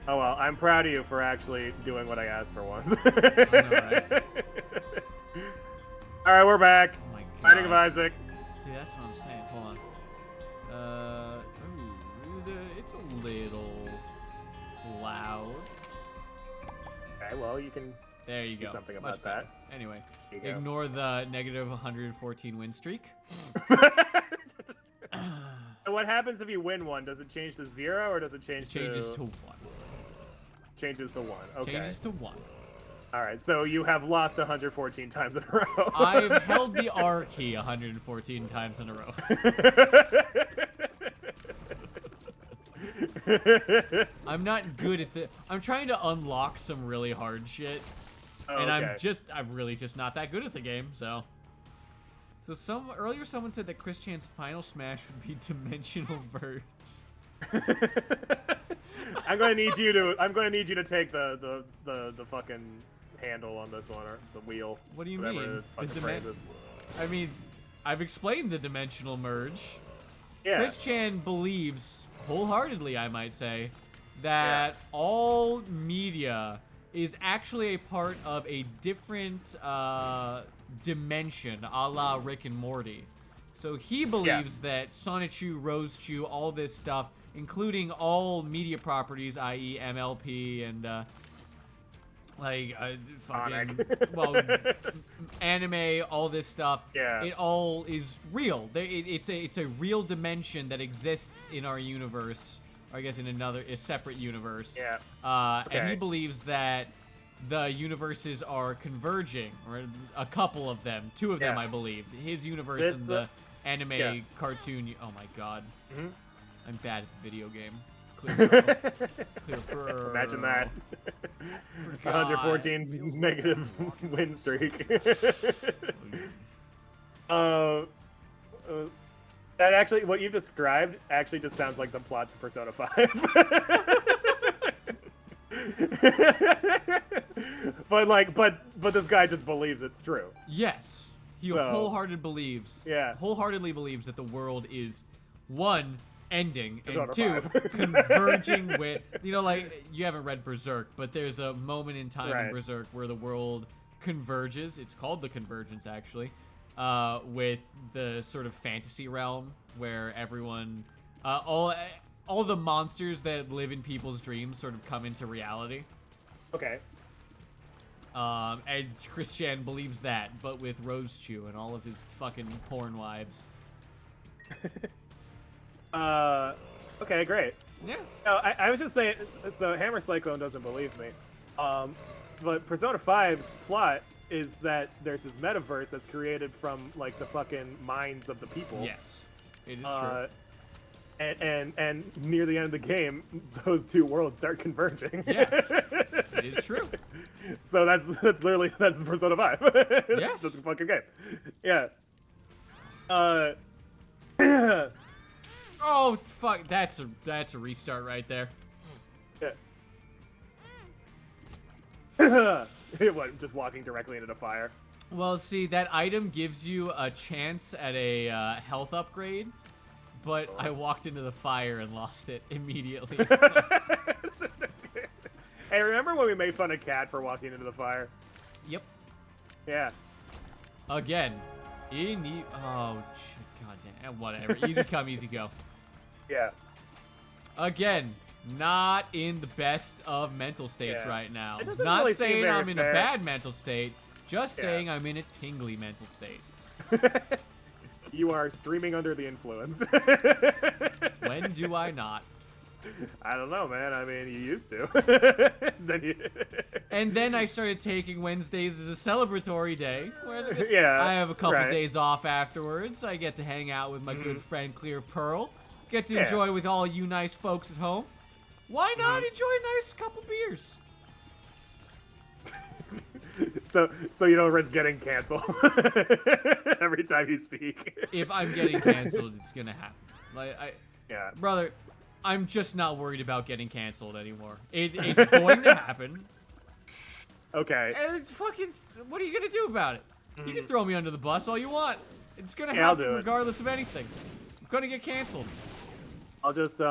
Oh well, I'm proud of you for actually doing what I asked for once. I know, right? All right, we're back. Oh my god. Binding of Isaac. See, that's what I'm saying. Hold on. It's a little loud. Okay, well you can There you do go. something Much about that. better. Anyway, There you go. ignore the negative 114 win streak. So what happens if you win one? Does it change to 0 or does it change Changes to 1. Changes to 1. Okay. Changes to 1. All right. So you have lost 114 times in a row. I've held the R key 114 times in a row. I'm not good at the. I'm trying to unlock some really hard shit, and okay. I'm really just not that good at the game. So earlier someone said that Chris Chan's final smash would be Dimensional Verge. I'm gonna need you to take the fucking handle on this one, or the wheel. What do you whatever mean? The fucking phrase is. I mean, I've explained the dimensional merge. Yeah. Chris Chan believes, wholeheartedly I might say, that all media is actually a part of a different dimension, a la Rick and Morty. So he believes that Sonichu, Rosechu, all this stuff, including all media properties, i.e. MLP and fucking, well, anime, all this stuff. Yeah. It all is real. It's a real dimension that exists in our universe, or I guess in a separate universe. Yeah. And he believes that the universes are converging, or a couple of them, 2 of them, I believe. His universe and the anime cartoon. Oh my god. Mm-hmm. I'm bad at the video game. ClearPearl. ClearPearl. Imagine that. 114 negative win streak. That actually, what you've described actually just sounds like the plot to Persona 5. but this guy just believes it's true. Yes. He wholeheartedly believes that the world is, 1, ending, and 2, converging with, like, you haven't read Berserk, but there's a moment in time in Berserk where the world converges. It's called the Convergence, actually, with the sort of fantasy realm where everyone, all the monsters that live in people's dreams sort of come into reality. Okay. And Chris Chan believes that, but with Rosechu and all of his fucking porn wives. Okay, great. Yeah. No, I was just saying, so Hammer Cyclone doesn't believe me. But Persona 5's plot is that there's this metaverse that's created from, like, the fucking minds of the people. Yes, it is true. And near the end of the game, those 2 worlds start converging. Yes, it is true. So that's Persona 5. Yes. That's a fucking game. Yeah. Oh fuck! That's a restart right there. Yeah. What? Just walking directly into the fire. Well, see, that item gives you a chance at a health upgrade, but I walked into the fire and lost it immediately. Hey, remember when we made fun of Cat for walking into the fire? Yep. Yeah. Again, oh shit, goddamn, whatever. Easy come, easy go. Yeah. Again, not in the best of mental states right now. Not really saying I'm in fair. a bad mental state, just saying I'm in a tingly mental state. You are streaming under the influence. When do I not? I don't know, man. I mean, you used to. And then I started taking Wednesdays as a celebratory day. Where Yeah, I have a couple days off afterwards. I get to hang out with my good friend ClearPearl. Get to enjoy with all you nice folks at home. Why not enjoy a nice couple beers? So you don't risk getting canceled every time you speak. If I'm getting canceled, it's gonna happen. Yeah. Brother, I'm just not worried about getting canceled anymore. It's going to happen. Okay. And it's fucking. What are you gonna do about it? You can throw me under the bus all you want. It's gonna I'll happen do it. regardless of anything. I'm gonna get canceled. I'll just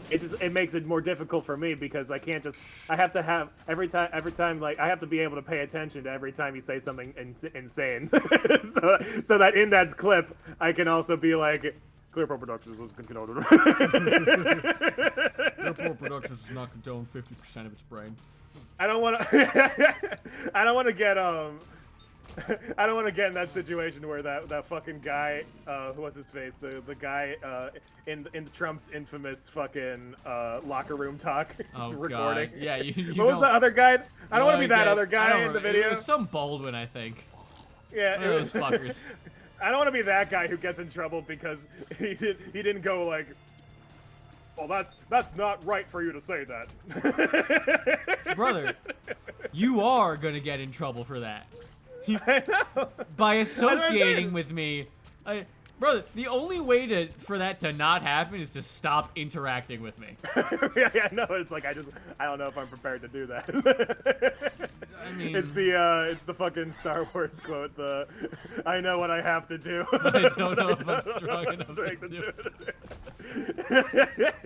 it makes it more difficult for me because I can't just I have to have every time like I have to be able to pay attention to every time you say something insane, so that in that clip I can also be like, ClearPearl Productions is condoned. ClearPearl Productions does not condone 50% of its brain. I don't want to. I don't want to get I don't want to get in that situation where that fucking guy, who was his face, the guy in Trump's infamous fucking locker room talk recording. God. Yeah, you what was the other guy? I don't want to be that other guy in the video. It was some Baldwin, I think. Yeah, one of those fuckers. I don't want to be that guy who gets in trouble because he didn't go like, well, that's not right for you to say that. Brother, you are gonna get in trouble for that. I know. By associating with me, brother, the only way for that to not happen is to stop interacting with me. yeah, no, it's like I don't know if I'm prepared to do that. I mean, it's the fucking Star Wars quote. I know what I have to do. I don't know if I'm strong enough to do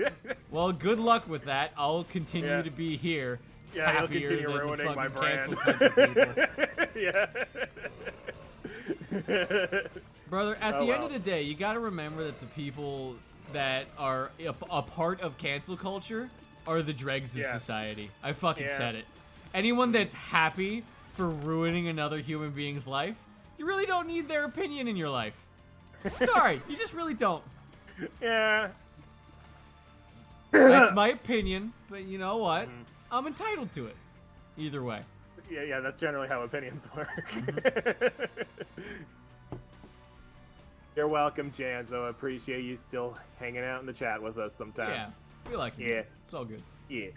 it. Well, good luck with that. I'll continue to be here. Yeah, he'll continue ruining my brand. Yeah. Brother, at the end of the day, you gotta remember that the people that are a part of cancel culture are the dregs of society. I fucking said it. Anyone that's happy for ruining another human being's life, you really don't need their opinion in your life. Sorry, you just really don't. Yeah. That's my opinion, but you know what? I'm entitled to it. Either way. Yeah, that's generally how opinions work. You're welcome, Janzo. I appreciate you still hanging out in the chat with us sometimes. Yeah, we like it. Yeah. It's all good. Yeah.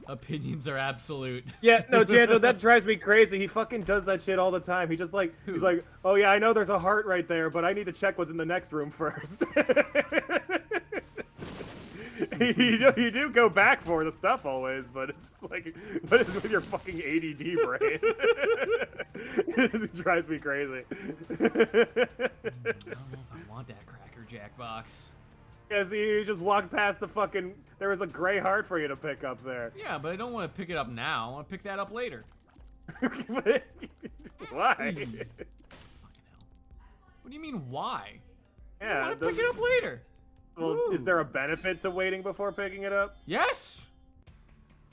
Opinions are absolute. Yeah, no, Janzo, that drives me crazy. He fucking does that shit all the time. He just like, he's like, oh yeah, I know there's a heart right there, but I need to check what's in the next room first. You do go back for the stuff always, but it's like, but it's with your fucking ADD brain. It drives me crazy. I don't know if I want that Cracker Jack box. Yeah, see, you just walked past the fucking, there was a gray heart for you to pick up there. Yeah, but I don't want to pick it up now. I want to pick that up later. Why? Fucking hell. What do you mean, why? Yeah, I want to pick it up later. Well, Ooh. Is there a benefit to waiting before picking it up? Yes!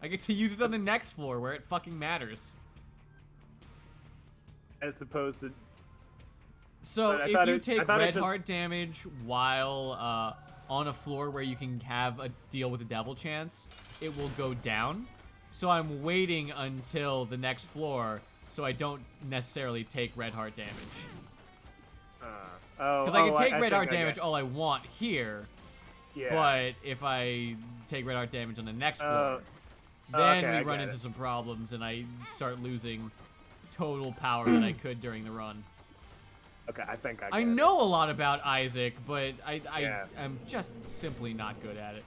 I get to use it on the next floor where it fucking matters. As opposed to... So, if you take red heart damage while on a floor where you can have a deal with a devil chance, it will go down. So I'm waiting until the next floor so I don't necessarily take red heart damage. Because I can take red heart damage all I want here, but if I take red heart damage on the next floor, then we run into some problems and I start losing total power that I could during the run. Okay, I think I know a lot about Isaac, but I am just simply not good at it.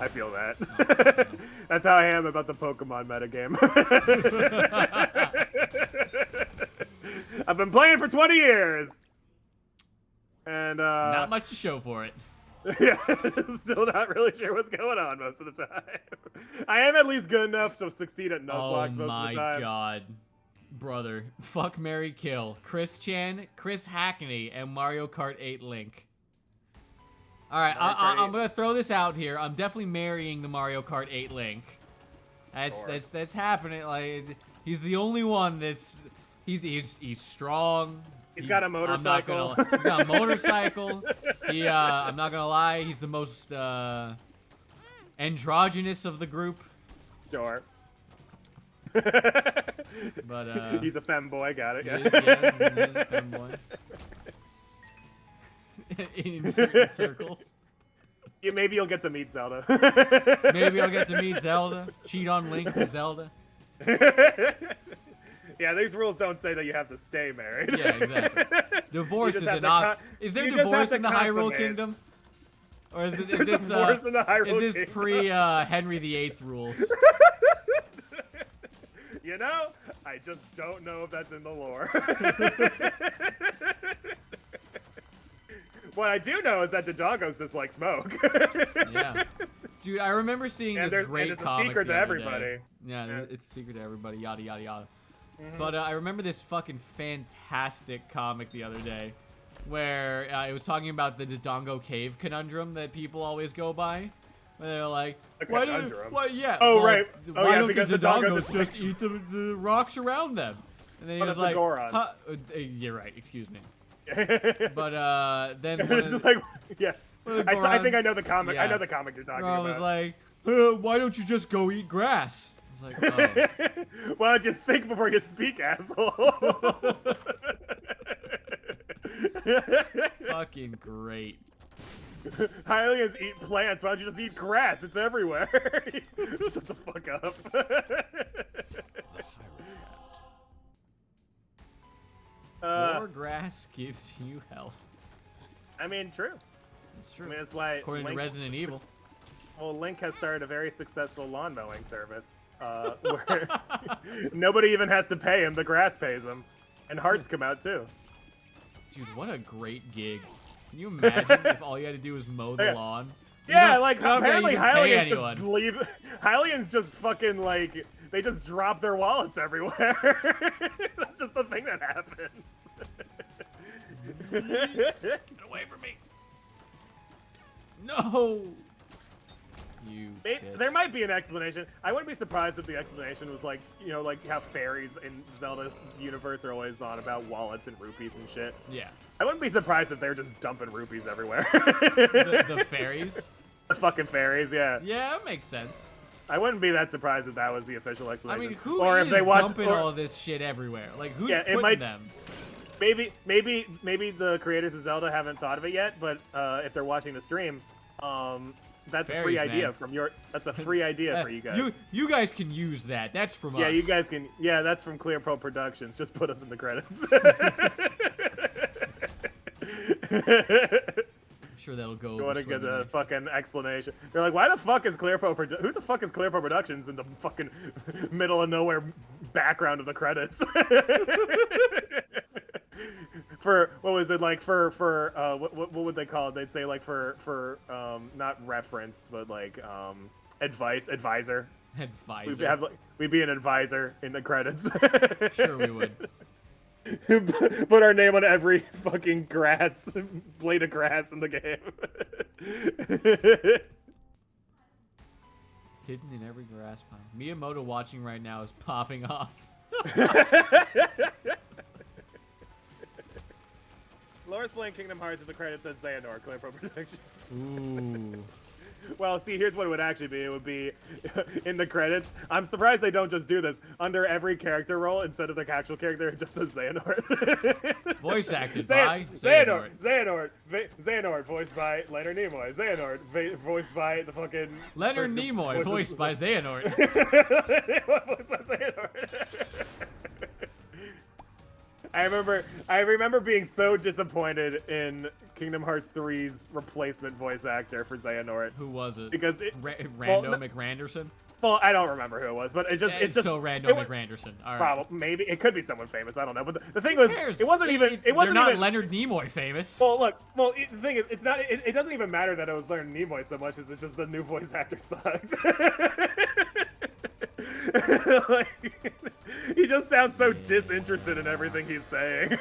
I feel that. Oh, that's how I am about the Pokemon metagame. I've been playing for 20 years! And, not much to show for it. Yeah, still not really sure what's going on most of the time. I am at least good enough to succeed at Nuzlocke most of the time. Oh my god. Brother. Fuck, marry, kill. Chris Chan, Chris Hackney, and Mario Kart 8 Link. Alright, I'm gonna throw this out here. I'm definitely marrying the Mario Kart 8 Link. That's happening. Like, he's the only one that's... He's strong. He's got a motorcycle. He's got a motorcycle. I'm not gonna lie, he's the most androgynous of the group. Sure. But he's a femboy, got it. Yeah, he's a femboy. In certain circles. Yeah, maybe you'll get to meet Zelda. Maybe I'll get to meet Zelda. Cheat on Link with Zelda. Yeah, these rules don't say that you have to stay married. Yeah, exactly. Divorce is an option. Is there divorce in the Hyrule Kingdom? Or is this pre-Henry VIII rules? You know, I just don't know if that's in the lore. What I do know is that Dodongos just like smoke. Yeah. Dude, I remember seeing this great comic. It's a secret to everybody. Day. Yeah, it's a secret to everybody, yada, yada, yada. But I remember this fucking fantastic comic the other day where it was talking about the Dodongo Cave conundrum that people always go by. They're like, why yeah. Oh, well, right. Why don't because the Dodongos just eat the rocks around them? And then he was like, you're right, excuse me. But then it's just like, yeah. I think I know the comic. Yeah. I know the comic you're talking about. I was like, why don't you just go eat grass? I was like, oh. Why don't you think before you speak, asshole? Fucking great. Hylians eat plants. Why don't you just eat grass? It's everywhere. Shut the fuck up. More grass gives you health. I mean, true. It's true. I mean, that's why according to Resident Evil. Well, Link has started a very successful lawn mowing service, where nobody even has to pay him. The grass pays him, and hearts come out too. Dude, what a great gig! Can you imagine if all you had to do was mow the lawn? Yeah, like apparently Hylians just leave. Hylians just fucking like they just drop their wallets everywhere. That's just the thing that happens. Get away from me! No! There might be an explanation. I wouldn't be surprised if the explanation was like, you know, like how fairies in Zelda's universe are always on about wallets and rupees and shit. Yeah. I wouldn't be surprised if they're just dumping rupees everywhere. the fairies? The fucking fairies, yeah. Yeah, that makes sense. I wouldn't be that surprised if that was the official explanation. I mean, who is dumping all this shit everywhere? Like, who's putting them? Maybe the creators of Zelda haven't thought of it yet, but if they're watching the stream, that's a free idea from your. That's a free idea for you guys. You guys can use that. That's from us. Yeah, you guys can. Yeah, that's from ClearPearl Productions. Just put us in the credits. I'm sure that'll go. You want to get a fucking explanation? They're like, why the fuck is ClearPearl? Who the fuck is ClearPearl Productions in the fucking middle of nowhere background of the credits? For what was it like what would they call it? They'd say like for not reference but like advisor. We'd be an advisor in the credits. Sure we would. Put our name on every fucking blade of grass in the game. Hidden in every grass pile. Miyamoto watching right now is popping off. Laura's playing Kingdom Hearts, and the credits says Xehanort, ClearPearl Productions. Ooh. Well, see, here's what it would actually be. It would be in the credits. I'm surprised they don't just do this. Under every character role, instead of the actual character, it just says Xehanort. Voice acted by Xehanort. Xehanort, voiced by Leonard Nimoy. Xehanort, voiced by the fucking... Leonard Nimoy, voiced by Xehanort. Voiced by Xehanort. I remember being so disappointed in Kingdom Hearts 3's replacement voice actor for Xehanort. Who was it? Because Rando McRanderson? Well, I don't remember who it was, but it's just so Rando McRanderson. All right. Probably, maybe it could be someone famous. I don't know. But the thing was, it wasn't even. They're not Leonard Nimoy famous. Well, look. Well, the thing is, it's not. It doesn't even matter that it was Leonard Nimoy so much as it's just the new voice actor sucks. Like, he just sounds so disinterested in everything he's saying.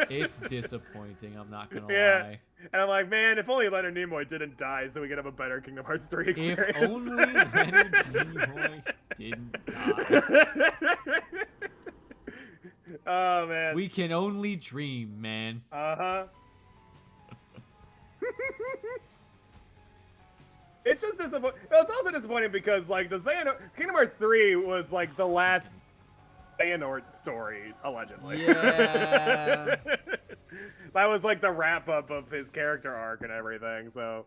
It's disappointing, I'm not gonna lie. And I'm like, man, if only Leonard Nimoy didn't die so we could have a better Kingdom Hearts 3 experience. If only Leonard Nimoy didn't die. Oh, man. We can only dream, man. Uh-huh. It's just disappointing. Well, it's also disappointing because, like, the Kingdom Hearts 3 was, like, the last Xehanort story, allegedly. Yeah. That was, like, the wrap-up of his character arc and everything, so...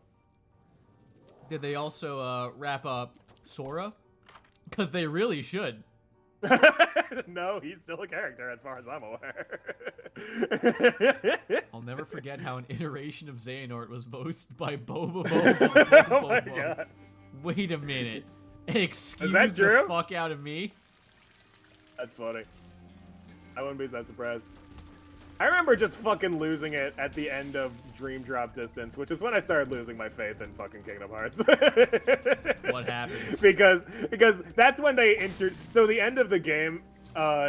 Did they also wrap up Sora? Because they really should. No, he's still a character as far as I'm aware. I'll never forget how an iteration of Xehanort was voiced by Boba. Oh my god. Wait a minute. Excuse the fuck out of me? That's funny. I wouldn't be that surprised. I remember just fucking losing it at the end of Dream Drop Distance, which is when I started losing my faith in fucking Kingdom Hearts. What happens? Because that's when they entered. So the end of the game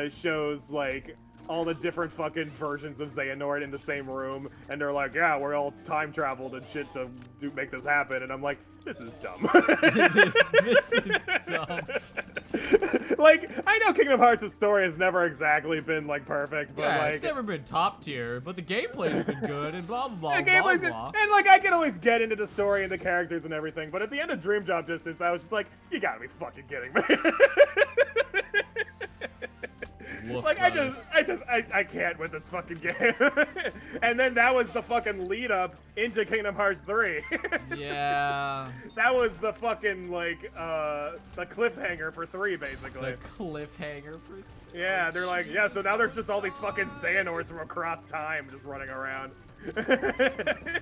shows like all the different fucking versions of Xehanort in the same room, and they're like, yeah, we're all time traveled and shit to make this happen, and I'm like, this is dumb. This is dumb. Like, I know Kingdom Hearts' story has never exactly been like perfect, but like it's never been top tier, but the gameplay's been good and blah blah the blah gameplay's blah. And like I can always get into the story and the characters and everything, but at the end of Dream Drop Distance, I was just like, you gotta be fucking kidding me. Woof, like brother. I can't with this fucking game. And then that was the fucking lead up into Kingdom Hearts 3. Yeah. That was the fucking like the cliffhanger for 3 basically. The cliffhanger for Yeah, they're like, yeah, so now there's just all these fucking Xehanorts from across time just running around.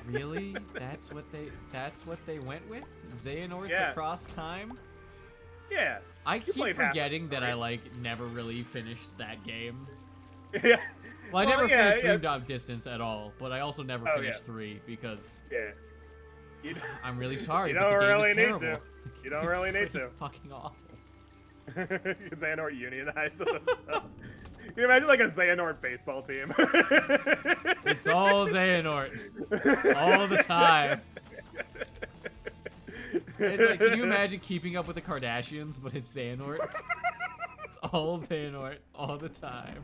Really? That's what they went with? Xehanorts across time? Yeah. I keep forgetting that I like never really finished that game. Yeah. Well, I never finished Dream Drop Distance at all, but I also never finished 3 because I'm really sorry, but the game is terrible. You don't really need to. Fucking awful. Xehanort unionized themselves. Can you imagine like a Xehanort baseball team? It's all Xehanort. All the time. It's like, can you imagine keeping up with the Kardashians, but it's Xehanort? It's all Xehanort, all the time.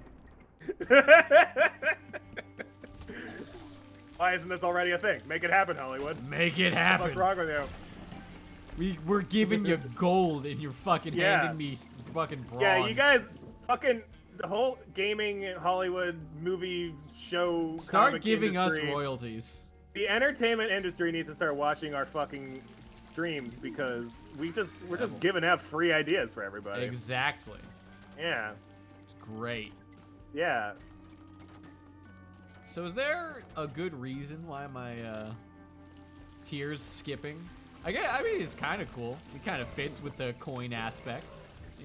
Why isn't this already a thing? Make it happen, Hollywood. Make it happen. What's wrong with you? We're giving you gold and you're fucking handing me fucking bronze. Yeah, you guys fucking the whole gaming Hollywood movie show start giving industry, us royalties. The entertainment industry needs to start watching our fucking streams because we're just giving out free ideas for everybody. Exactly. Yeah. It's great. Yeah. So is there a good reason why my tier's skipping? I mean, it's kind of cool. It kind of fits with the coin aspect.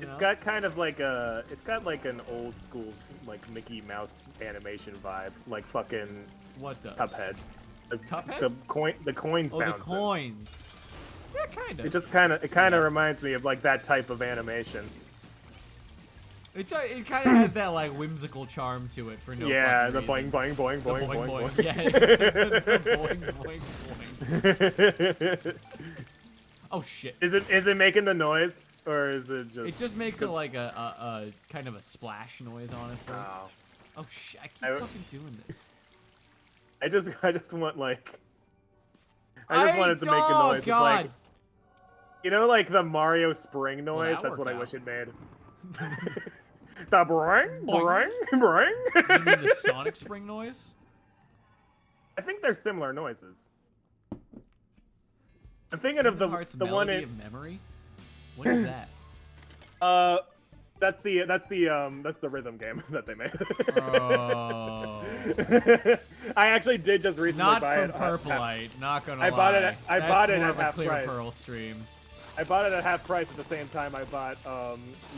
It's got kind of like it's got like an old school like Mickey Mouse animation vibe, like fucking what does? Cuphead. Cuphead? The coins bouncing. The coins. Yeah, kind of. It kind of reminds me of like that type of animation. It kind of has that like whimsical charm to it for no fucking the reason. boing boing boing boing boing. Yeah, the boing boing boing. Oh shit. Is it making the noise or is it just? It just makes it like a kind of a splash noise, honestly. Oh. Oh shit! I keep fucking doing this. I just want like. I just wanted to make a noise. God. It's like, you know, like the Mario spring noise. Well, that's what I out. wish it made. The boing, boing, You boing. mean the Sonic spring noise? I think they're similar noises. I'm thinking of the one in of Memory. What is that? That's the rhythm game that they made. Oh. I actually did just recently buy it. Not from Purplite, not gonna lie. I bought it at half Clear price. Pearl stream. I bought it at half price at the same time I bought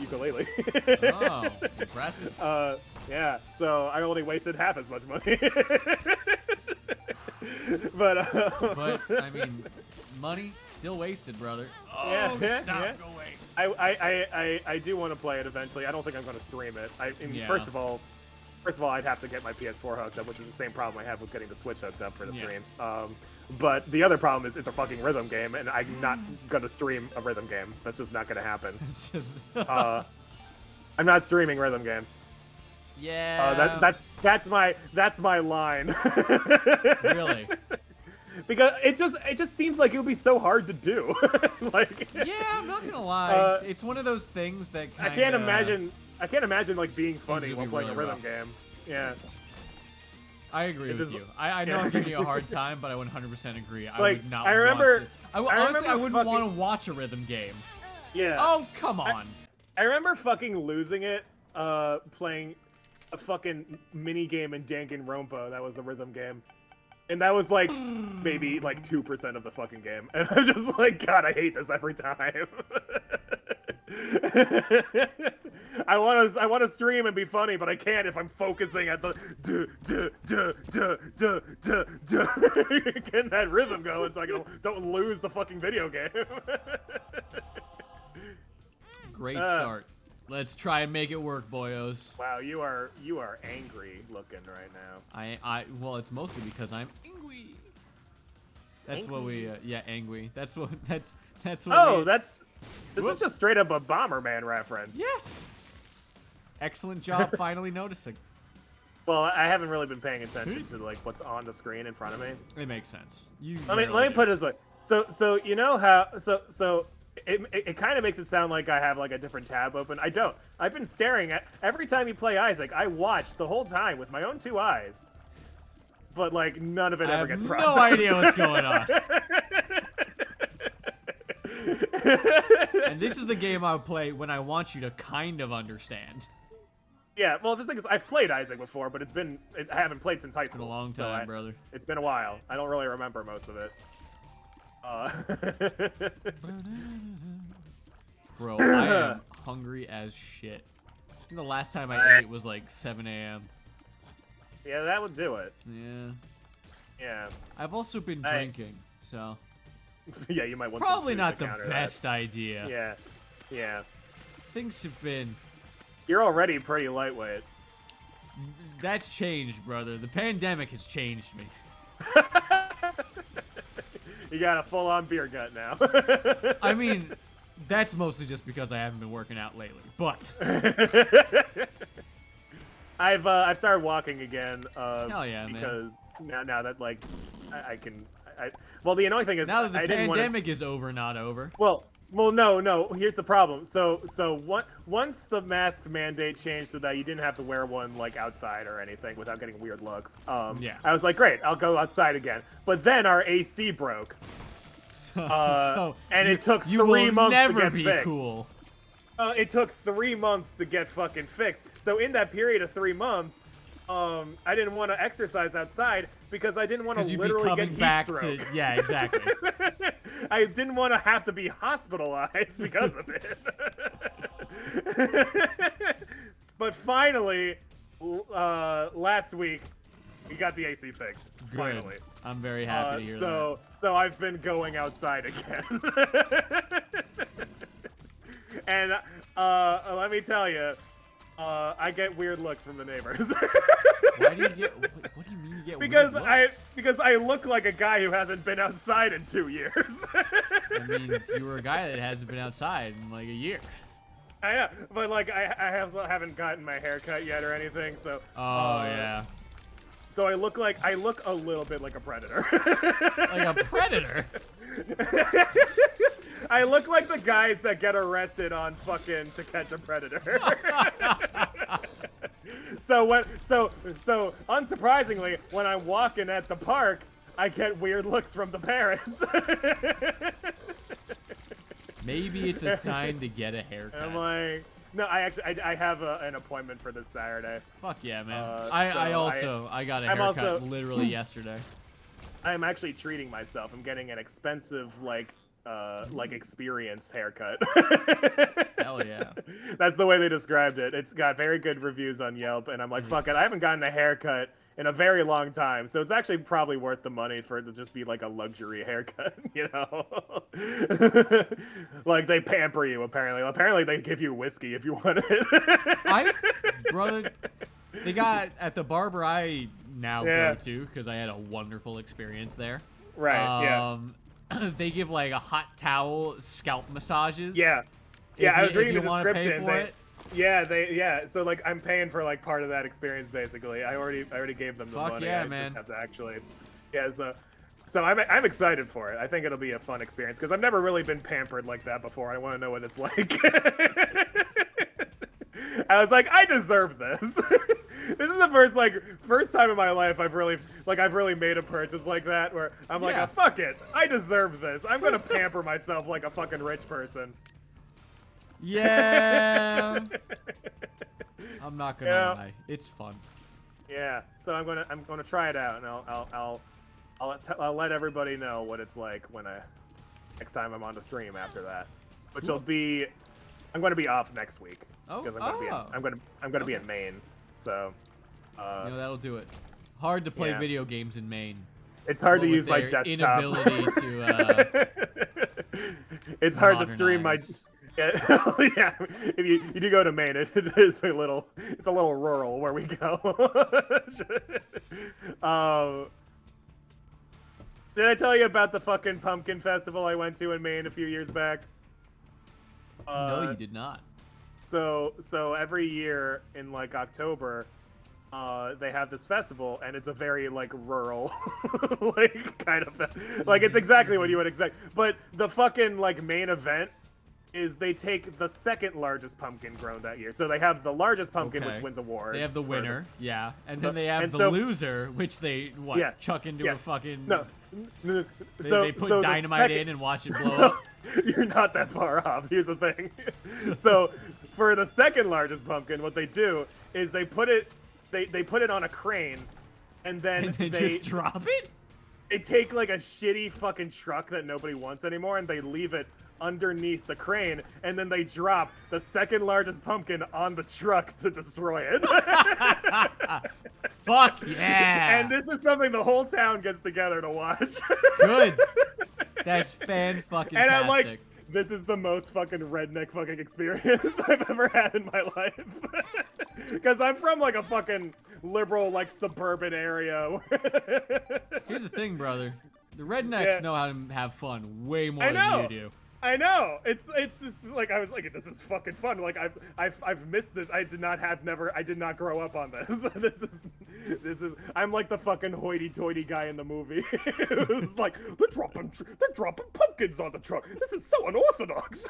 ukulele. Oh, impressive. Yeah, so I only wasted half as much money. But I mean, money still wasted, brother. Oh, yeah, stop, go away. I do want to play it eventually. I don't think I'm going to stream it. First of all, I'd have to get my PS4 hooked up, which is the same problem I have with getting the Switch hooked up for the streams. But the other problem is it's a fucking rhythm game, and I'm not going to stream a rhythm game. That's just not going to happen. It's just... I'm not streaming rhythm games. Yeah. That's my line. Really? Because it just seems like it would be so hard to do. Like. Yeah, I'm not gonna lie. It's one of those things that kinda... I can't imagine like being funny while playing a rhythm game. Yeah. I agree with you. I know I'm giving you a hard time, but I 100% agree. I like, would not I remember, want to. Honestly, I wouldn't want to watch a rhythm game. Yeah. Oh, come on. I remember fucking losing it playing a fucking mini game in Danganronpa. That was the rhythm game. And that was like maybe like 2% of the fucking game. And I'm just like, God, I hate this every time. I want to stream and be funny, but I can't if I'm focusing at the getting that rhythm going, so I don't lose the fucking video game. Great start. Let's try and make it work, boyos. Wow, you are angry looking right now. Well, it's mostly because I'm angry. That's what we yeah, angry. That's what This is just straight up a Bomberman reference. Yes. Excellent job finally noticing. Well, I haven't really been paying attention to like what's on the screen in front of me. It makes sense. Let me put it this way. So you know how it kind of makes it sound like I have like a different tab open. I don't. I've been staring at every time you play Isaac. I watch the whole time with my own 2 eyes. But like none of it ever gets processed. No idea what's going on. And this is the game I would play when I want you to kind of understand. Yeah, well, the thing is, I've played Isaac before, but I haven't played since high school. It's been a long time, brother. It's been a while. I don't really remember most of it. Bro, I am hungry as shit. I think the last time I ate was like 7 a.m. Yeah, that would do it. Yeah. Yeah. I've also been drinking, so. Yeah, you might want probably not the counter best idea. Yeah. Yeah. Things have been. You're already pretty lightweight. That's changed, brother. The pandemic has changed me. You got a full-on beer gut now. I mean, that's mostly just because I haven't been working out lately. But I've started walking again. Hell yeah, because now that like I can. Well, the annoying thing is now that the pandemic is over, not over. Well, no. Here's the problem. So once the mask mandate changed so that you didn't have to wear one like outside or anything without getting weird looks. Yeah. I was like, great, I'll go outside again. But then our AC broke. And it took 3 months to get fixed. Cool. It took 3 months to get fucking fixed. So in that period of 3 months, I didn't want to exercise outside because I didn't want to literally get heat stroke. Yeah, exactly. I didn't want to have to be hospitalized because of it. But finally, last week, we got the AC fixed. Good. Finally. I'm very happy to hear that. So I've been going outside again. And let me tell you, I get weird looks from the neighbors. Why do you get? What do you mean you get because weird looks? Because I look like a guy who hasn't been outside in 2 years. I mean, you were a guy that hasn't been outside in like a year. I know, but like I haven't gotten my hair cut yet or anything, so. Oh yeah. So I look a little bit like a predator. Like a predator? I look like the guys that get arrested on fucking To Catch a Predator. So unsurprisingly, when I'm walking at the park, I get weird looks from the parents. Maybe it's a sign to get a haircut. I'm like, no, I have an appointment for this Saturday. Fuck yeah, man. I got a haircut literally yesterday. I'm actually treating myself. I'm getting an expensive like experience haircut. Hell yeah. That's the way they described it. It's got very good reviews on Yelp, and I'm like, fuck it, I haven't gotten a haircut in a very long time, so it's actually probably worth the money for it to just be like a luxury haircut, you know? Like they pamper you, apparently they give you whiskey if you want it. Brother, they got at the barber I now go to, because I had a wonderful experience there. Right, they give like a hot towel scalp massages. Yeah, I was reading the description. So like I'm paying for like part of that experience basically. I already gave them the money. Yeah, I man. just have to actually, so I'm excited for it. I think it'll be a fun experience because I've never really been pampered like that before. I want to know what it's like. I was like, I deserve this. This is the first time in my life I've really made a purchase like that where I'm like, oh, fuck it, I deserve this. I'm gonna pamper myself like a fucking rich person. Yeah. I'm not gonna lie, it's fun. Yeah, so I'm gonna try it out, and I'll let everybody know what it's like when next time I'm on the stream after that, which will be I'm going to be off next week. Oh, because I'm going to be in Maine. So. That'll do it. Hard to play video games in Maine. It's hard to use my desktop. Inability to. It's hard to stream my. Yeah, if you do go to Maine, it's a little rural where we go. Did I tell you about the fucking pumpkin festival I went to in Maine a few years back? No, you did not. So every year in like October, they have this festival, and it's a very like rural, like kind of like it's exactly what you would expect. But the fucking like main event is they take the second largest pumpkin grown that year. So they have the largest pumpkin, which wins awards. They have the winner, and then they have the loser, which they chuck into a fucking. They put dynamite in and watch it blow up. You're not that far off. Here's the thing. So for the second largest pumpkin, what they do is they put it on a crane, and then they just drop it. They take like a shitty fucking truck that nobody wants anymore, and they leave it underneath the crane, and then they drop the second largest pumpkin on the truck to destroy it. Fuck yeah! And this is something the whole town gets together to watch. Good. That's fan-fucking-tastic. And I'm like, this is the most fucking redneck fucking experience I've ever had in my life. Because I'm from like a fucking liberal, like suburban area. Here's the thing, brother. The rednecks know how to have fun way more than you do. I know. It's just like I was like, this is fucking fun. Like I've missed this. I did not grow up on this. This is I'm like the fucking hoity-toity guy in the movie. It's like they're dropping pumpkins on the truck. This is so unorthodox.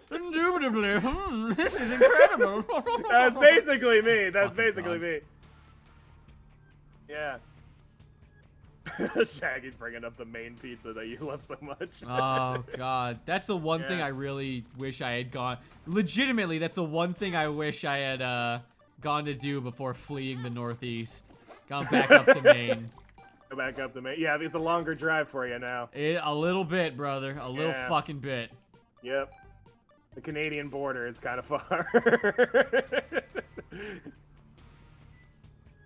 Indubitably. This is incredible. That's basically me. That's basically me. Yeah. Shaggy's bringing up the main pizza that you love so much. Oh, God. That's the one thing I really wish I had gone... Legitimately, that's the one thing I wish I had gone to do before fleeing the Northeast. Gone back up to Maine. Go back up to Maine. Yeah, it's a longer drive for you now. A little bit, brother. A little fucking bit. Yep. The Canadian border is kind of far.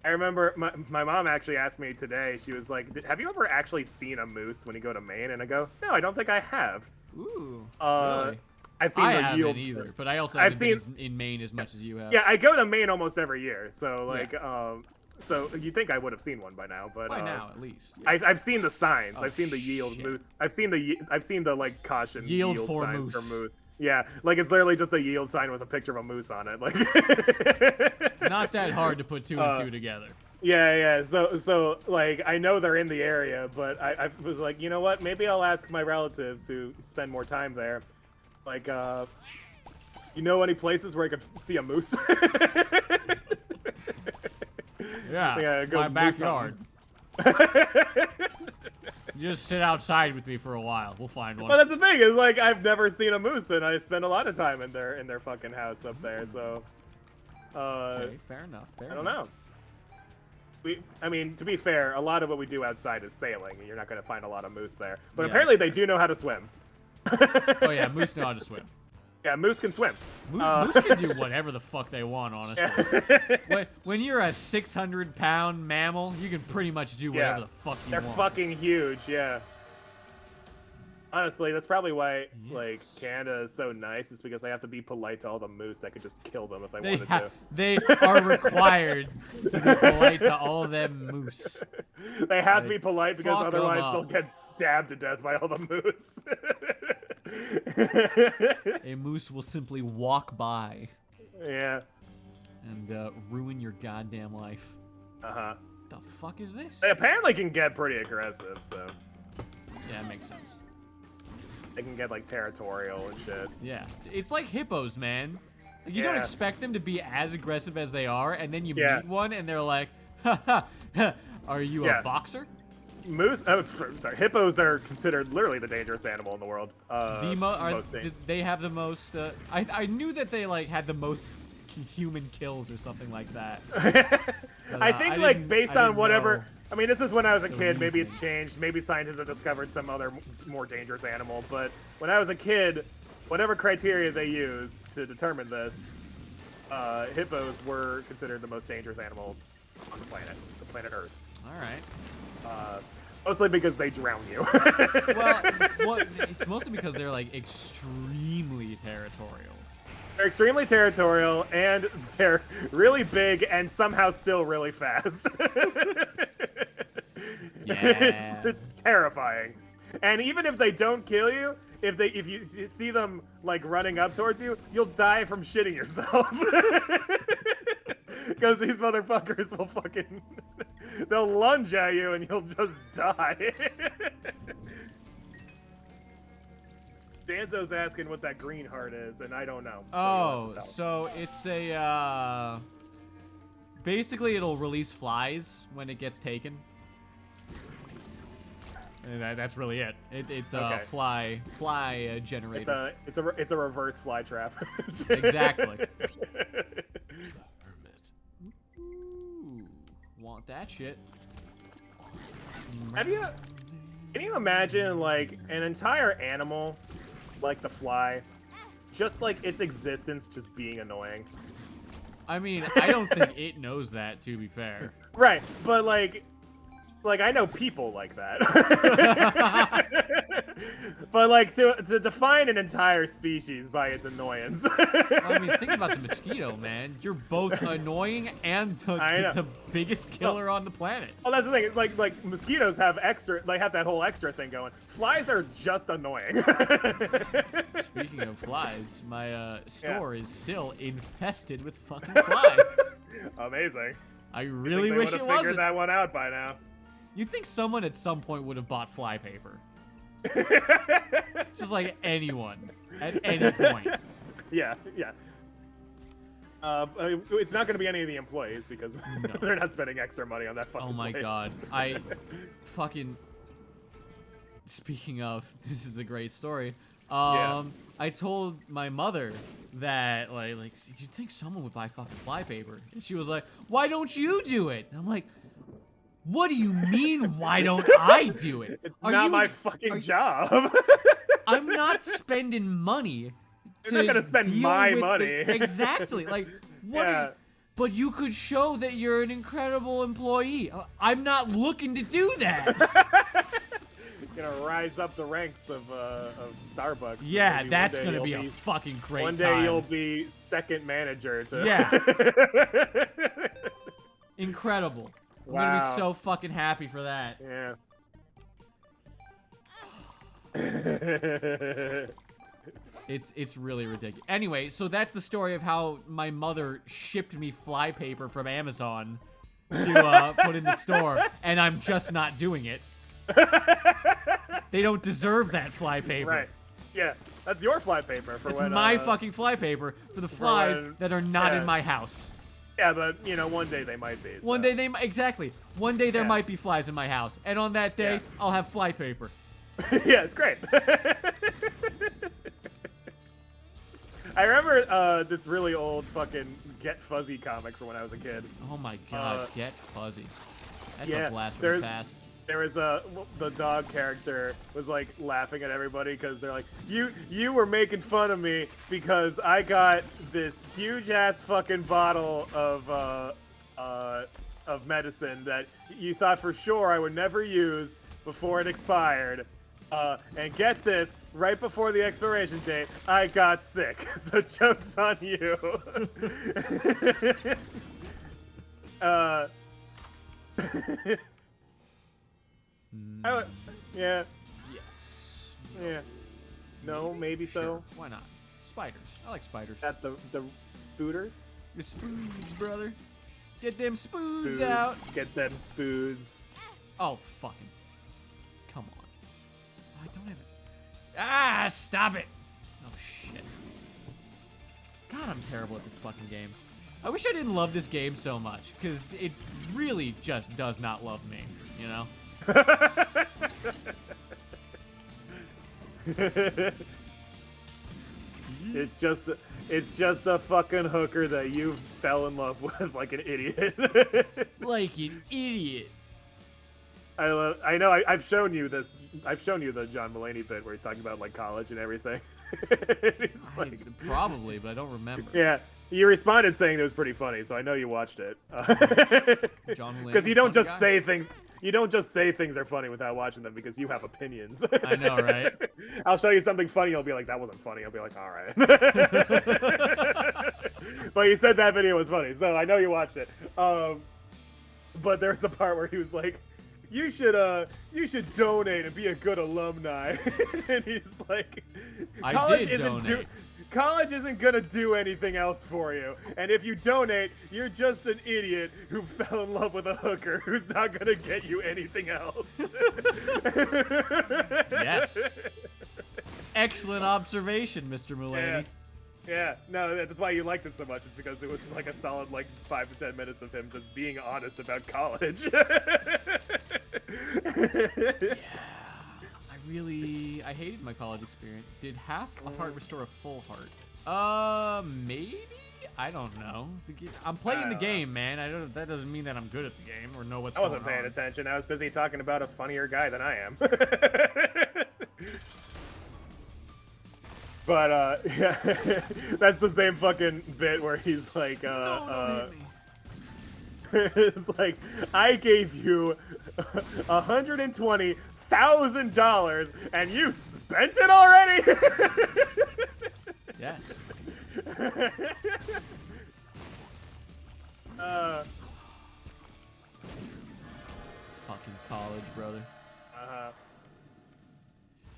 I remember my mom actually asked me today, she was like, have you ever actually seen a moose when you go to Maine? And I go, no, I don't think I have. Ooh, really? I've seen I the haven't yield either, but I also haven't been in Maine as much as you have. Yeah, I go to Maine almost every year, so like, so you'd think I would have seen one by now, but by now at least. Yeah. I've seen the signs. I've seen the yield moose. I've seen the like caution yield signs for moose. Yeah, like it's literally just a yield sign with a picture of a moose on it. Like, not that hard to put two and two together. Yeah. So like I know they're in the area, but I was like, you know what? Maybe I'll ask my relatives who spend more time there. Like, you know any places where I could see a moose? Yeah, my backyard. Just sit outside with me for a while. We'll find one. Well, that's the thing. Is like I've never seen a moose, and I spend a lot of time in their fucking house up there. So, okay, fair enough. I don't know. I mean, to be fair, a lot of what we do outside is sailing, and you're not going to find a lot of moose there. But apparently, they do know how to swim. Oh yeah, moose know how to swim. Yeah, moose can swim. Moose can do whatever the fuck they want, honestly. When you're a 600-pound mammal, you can pretty much do whatever the fuck you want. They're fucking huge, yeah. Honestly, that's probably why like Canada is so nice. Is because I have to be polite to all the moose that could just kill them if I wanted to. They are required to be polite to all of them moose. They have to be polite because otherwise they'll get stabbed to death by all the moose. A moose will simply walk by. Yeah. And ruin your goddamn life. Uh-huh. The fuck is this? They apparently can get pretty aggressive, so. Yeah, that makes sense. They can get like territorial and shit. Yeah, it's like hippos, man. Like, you don't expect them to be as aggressive as they are, and then you meet one, and they're like, "Ha ha, are you a boxer?" Moose. Oh, sorry. Hippos are considered literally the dangerous animal in the world. They have the most. I knew that they like had the most human kills or something like that. I think like based on whatever. I mean, this is when I was a kid. Maybe it's changed. Maybe scientists have discovered some other more dangerous animal. But when I was a kid, whatever criteria they used to determine this, hippos were considered the most dangerous animals on the planet Earth. All right. Mostly because they drown you. well, it's mostly because they're like extremely territorial. They're extremely territorial, and they're really big, and somehow still really fast. Yeah. It's terrifying. And even if they don't kill you, if you see them like running up towards you, you'll die from shitting yourself. Because these motherfuckers will fucking they'll lunge at you and you'll just die. Danzo's asking what that green heart is, and I don't know. So it's a basically it'll release flies when it gets taken. And that's really it. It's a fly generator. It's a reverse fly trap. Exactly. Ooh, want that shit? Can you imagine like an entire animal, like the fly, just like its existence just being annoying? I mean, I don't think it knows that, to be fair. Right, but like I know people like that. But like to define an entire species by its annoyance. I mean, think about the mosquito, man. You're both annoying and the biggest killer on the planet. Oh, that's the thing. It's like mosquitoes have that whole extra thing going. Flies are just annoying. Speaking of flies, my store is still infested with fucking flies. Amazing. I really wish it wasn't. Figured that one out by now. You'd think someone at some point would have bought fly paper. Just like anyone at any point. Yeah. It's not going to be any of the employees because they're not spending extra money on that fucking Oh my place. god. Speaking of, this is a great story. I told my mother that like you'd think someone would buy fucking fly paper, and she was like, "Why don't you do it?" And I'm like, what do you mean, why don't I do it? It's not my fucking job. I'm not spending money. You're not gonna spend my money. Exactly. Like, what? But you could show that you're an incredible employee. I'm not looking to do that. You're gonna rise up the ranks of Starbucks. Yeah, that's gonna be a fucking great time. One day you'll be second manager to... Yeah. Incredible. I'm gonna be so fucking happy for that. Yeah. It's really ridiculous. Anyway, so that's the story of how my mother shipped me fly paper from Amazon to put in the store, and I'm just not doing it. They don't deserve that fly paper. Right. Yeah, that's your fly paper for it's when... It's my fucking fly paper for the flies that are not in my house. Yeah, but, you know, one day they might be. So. One day exactly. One day there might be flies in my house. And on that day, I'll have fly paper. Yeah, it's great. I remember this really old fucking Get Fuzzy comic from when I was a kid. Oh my god, Get Fuzzy. That's a blast from the past. There was the dog character was like laughing at everybody because they're like, you were making fun of me because I got this huge ass fucking bottle of medicine that you thought for sure I would never use before it expired. And get this, right before the expiration date, I got sick. So joke's on you. Yeah. Yes. Yeah. No, maybe sure. so. Why not? Spiders. I like spiders. At the spooters? The spoods, brother. Get them spoods out. Get them spoods. Oh, fucking. Come on. I don't have it. Ah, stop it. Oh, shit. God, I'm terrible at this fucking game. I wish I didn't love this game so much, because it really just does not love me, you know? It's just a fucking hooker that you fell in love with like an idiot. Like an idiot. I know. I've shown you this. I've shown you the John Mulaney bit where he's talking about like college and everything. He's like, probably, but I don't remember. Yeah, you responded saying it was pretty funny, so I know you watched it. John Mulaney. Because you don't just say things. You don't just say things are funny without watching them because you have opinions. I know, right? I'll show you something funny. You'll be like, that wasn't funny. I'll be like, all right. But you said that video was funny, so I know you watched it. But there's the part where he was like, you should donate and be a good alumni. And he's like, college isn't gonna do anything else for you. And if you donate, you're just an idiot who fell in love with a hooker who's not gonna get you anything else. Yes. Excellent observation, Mr. Mulaney. Yeah, no, that's why you liked it so much. It's because it was like a solid like 5 to 10 minutes of him just being honest about college. Yeah, I hated my college experience. Did half a heart restore a full heart? Maybe? I don't know. I'm playing the game, man. That doesn't mean that I'm good at the game or know what's going on. I wasn't paying attention. I was busy talking about a funnier guy than I am. But, yeah, that's the same fucking bit where he's like, don't hit me. It's like, I gave you $120,000 and you spent it already? Yeah. Fucking college, brother.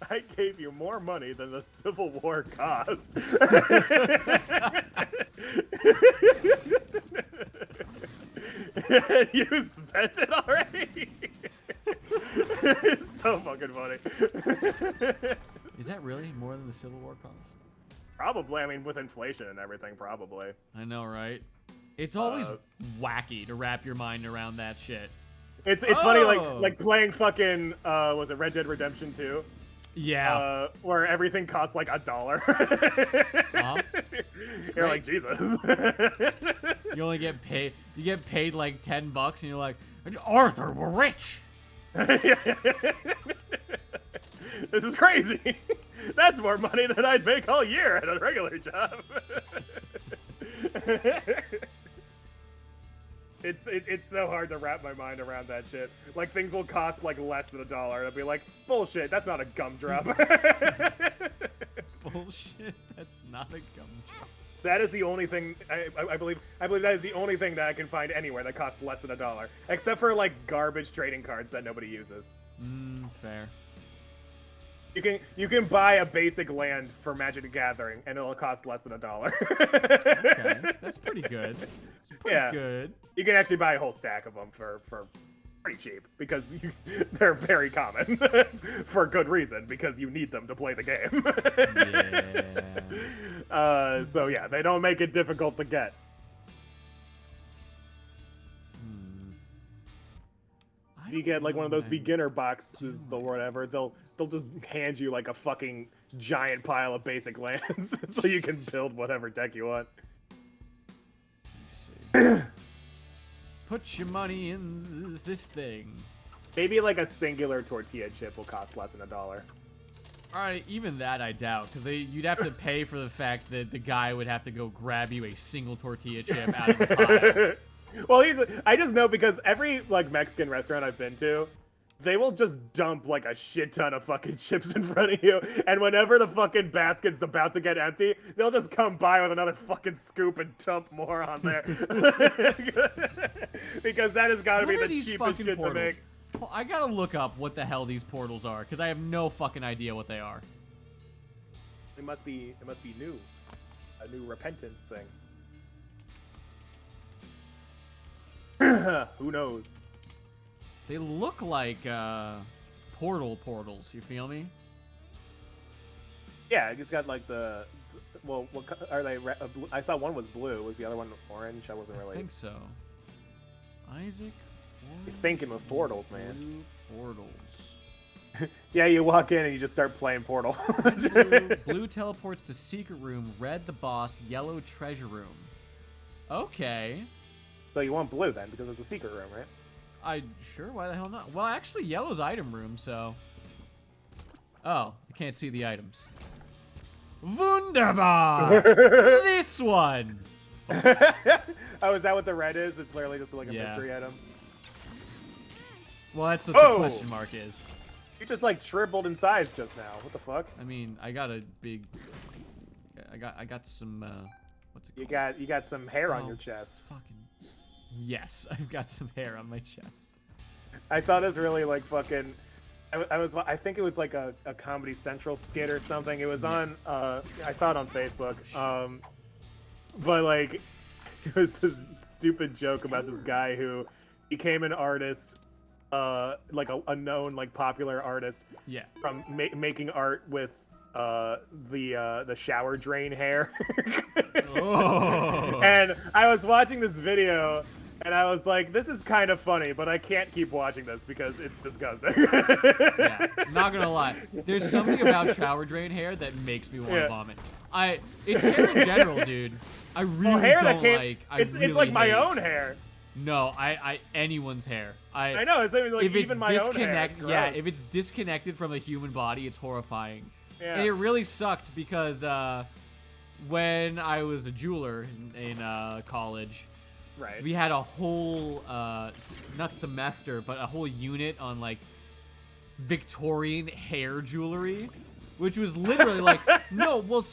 I gave you more money than the Civil War cost. And you spent it already? It's so fucking funny. Is that really more than the Civil War cost? Probably. I mean, with inflation and everything, probably. I know, right? It's always wacky to wrap your mind around that shit. It's funny, like playing fucking was it Red Dead Redemption 2? Yeah. Where everything costs like $1. You're like, Jesus. You only get paid. You get paid like $10, and you're like, Arthur, we're rich. This is crazy. That's more money than I'd make all year at a regular job. It's so hard to wrap my mind around that shit. Like, things will cost like less than $1. I'll be like, bullshit, that's not a gumdrop. Bullshit, that's not a gumdrop. That is the only thing I believe that is the only thing that I can find anywhere that costs less than $1, except for like garbage trading cards that nobody uses. Fair. You can buy a basic land for Magic the Gathering, and it'll cost less than $1. Okay, that's pretty good. It's pretty good. You can actually buy a whole stack of them for pretty cheap because they're very common for good reason because you need them to play the game. Yeah. So yeah, they don't make it difficult to get. If you get like one of those beginner boxes or whatever, they'll just hand you like a fucking giant pile of basic lands so you can build whatever deck you want. Put your money in this thing. Maybe like a singular tortilla chip will cost less than $1. Alright, even that I doubt, because you'd have to pay for the fact that the guy would have to go grab you a single tortilla chip out of the pile. Well, I just know because every like Mexican restaurant I've been to, they will just dump like a shit ton of fucking chips in front of you, and whenever the fucking basket's about to get empty, they'll just come by with another fucking scoop and dump more on there. Because that has got to be the cheapest shit to make. Well, I gotta look up what the hell these portals are, because I have no fucking idea what they are. It must be new, a new repentance thing. Who knows? They look like portals. You feel me? Yeah, it's got like the well, what are they? I saw one was blue. Was the other one orange? I wasn't really. I think so. Isaac. You're thinking with portals, man. Portals. Yeah, you walk in and you just start playing Portal. Blue teleports to secret room. Red the boss. Yellow treasure room. Okay. So you want blue then, because it's a secret room, right? Sure, why the hell not? Well, actually, yellow's item room, so... Oh, I can't see the items. Wunderbar! This one! Oh, is that what the red is? It's literally just like a mystery item. Well, that's what the question mark is. You just like tripled in size just now. What the fuck? I mean, I got a big... I got some, what's it called? You got some hair on your chest. Fucking... Yes, I've got some hair on my chest. I saw this really like fucking... I think it was like a Comedy Central skit or something. It was on, I saw it on Facebook. But like, it was this stupid joke about this guy who became an artist, like a known, like popular artist. Yeah. From making art with the shower drain hair. Oh. And I was watching this video. And I was like, this is kind of funny, but I can't keep watching this because it's disgusting. Yeah, not gonna lie. There's something about shower drain hair that makes me want to vomit. It's hair in general, dude. I really don't like. It's like my own hair. No, anyone's hair. I know. It's like if even my own hair. Yeah, if it's disconnected from the human body, it's horrifying. Yeah. And it really sucked because when I was a jeweler in college. Right. We had a whole, not semester, but a whole unit on, like, Victorian hair jewelry, which was literally like, no, well,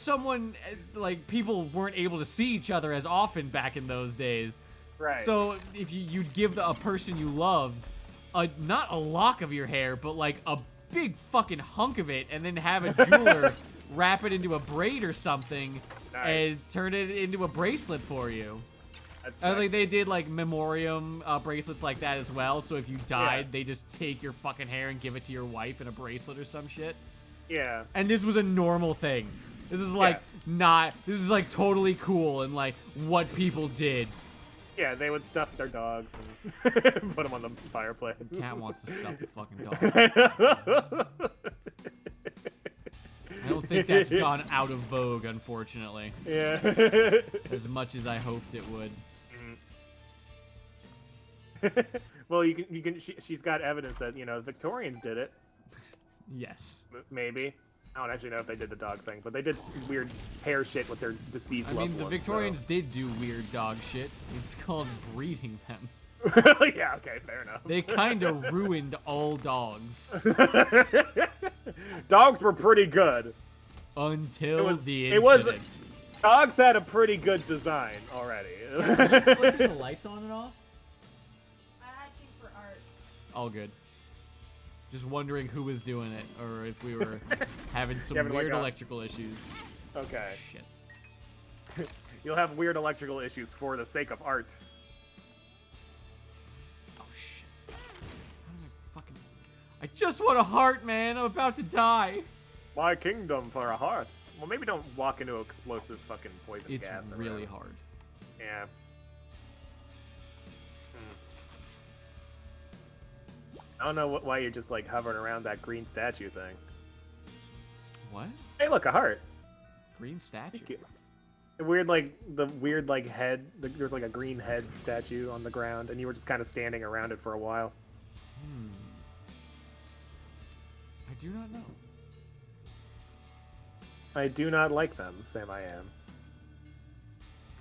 like, people weren't able to see each other as often back in those days. Right. So if you'd give a person you loved, not a lock of your hair, but, like, a big fucking hunk of it, and then have a jeweler wrap it into a braid or something, and turn it into a bracelet for you. I think they did like memoriam bracelets like that as well. So if you died, they just take your fucking hair and give it to your wife in a bracelet or some shit. Yeah. And this was a normal thing. This is like this is like totally cool and like what people did. Yeah, they would stuff their dogs and put them on the fireplace. The cat wants to stuff the fucking dog. I don't think that's gone out of vogue, unfortunately. Yeah. As much as I hoped it would. Well, she's got evidence that, you know, Victorians did it. Yes. Maybe. I don't actually know if they did the dog thing, but they did weird hair shit with their deceased loved ones. I mean, the Victorians did do weird dog shit. It's called breeding them. Yeah, okay, fair enough. They kind of ruined all dogs. Dogs were pretty good. Until the incident. Dogs had a pretty good design already. Flipping the lights on and off? I had to for art. All good. Just wondering who was doing it, or if we were having some weird electrical issues. Okay. Shit. You'll have weird electrical issues for the sake of art. Oh shit. I just want a heart, man. I'm about to die. My kingdom for a heart. Well, maybe don't walk into explosive fucking poison gas. It's really hard. Yeah. I don't know why you're just like hovering around that green statue thing. What? Hey, look, a heart. Green statue. The weird like head. There's like a green head statue on the ground, and you were just kind of standing around it for a while. I do not know. I do not like them, Sam. I am.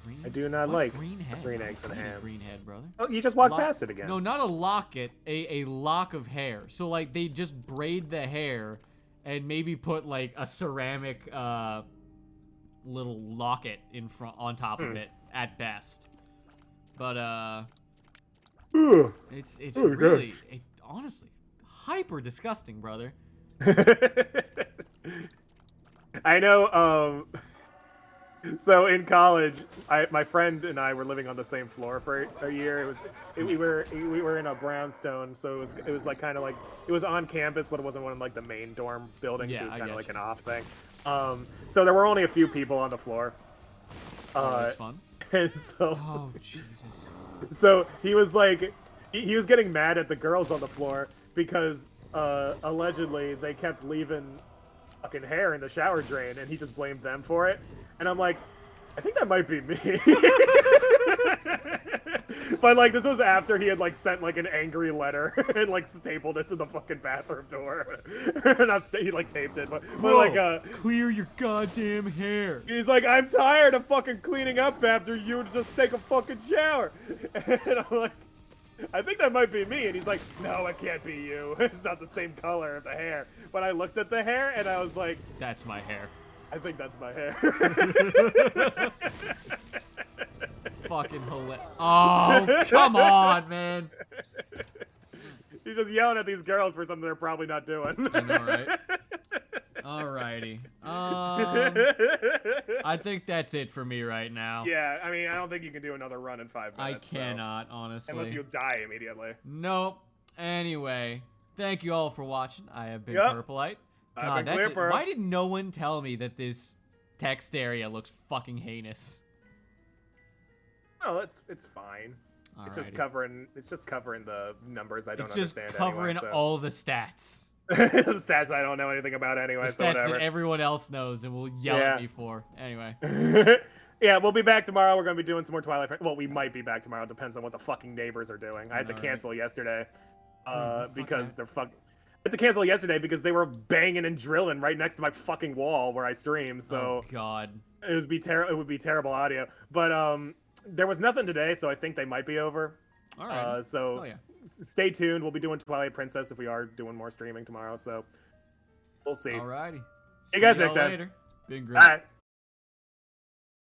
Green? I do not like green head? green eggs and ham. Green head, brother. Oh, you just walked past it again. No, not a locket, a lock of hair. So like they just braid the hair and maybe put like a ceramic little locket in front on top of it at best. But it's really honestly hyper disgusting, brother. I know. So in college, my friend and I were living on the same floor for a year. We were in a brownstone, so it was like kind of like it was on campus, but it wasn't one of like the main dorm buildings. Yeah, so it was kind of like an off thing. So there were only a few people on the floor. That's fun. And so. Oh Jesus. So he was like, he was getting mad at the girls on the floor because allegedly they kept leaving fucking hair in the shower drain, and he just blamed them for it. And I'm like, I think that might be me. But like this was after he had like sent like an angry letter and like stapled it to the fucking bathroom door. He like taped it, but like clear your goddamn hair. He's like, I'm tired of fucking cleaning up after you. Just take a fucking shower. And I'm like, I think that might be me. And he's like, no, it can't be you. It's not the same color of the hair. But I looked at the hair and I was like, that's my hair. I think that's my hair. Fucking hilarious. Oh, come on, man. He's just yelling at these girls for something they're probably not doing. I know, right? Alrighty. I think that's it for me right now. Yeah, I mean, I don't think you can do another run in 5 minutes. I cannot, honestly. Unless you die immediately. Nope. Anyway, thank you all for watching. I have been Purpleite. God, that's it. Why did no one tell me that this text area looks fucking heinous? Oh, it's fine. Alrighty. It's just covering the numbers I don't understand. It's just covering anyway, so. all the stats. The stats I don't know anything about anyway. The stats that everyone else knows and will yell at me for. Anyway. Yeah, we'll be back tomorrow. We're gonna be doing some more Twilight. Well, we might be back tomorrow. It depends on what the fucking neighbors are doing. I had to cancel yesterday because they're I had to cancel yesterday because they were banging and drilling right next to my fucking wall where I stream. So oh god, it would be terrible audio. But there was nothing today, so I think they might be over. All right. So stay tuned. We'll be doing Twilight Princess if we are doing more streaming tomorrow. So we'll see. Alrighty. See you guys next time. Later. Been great. Bye.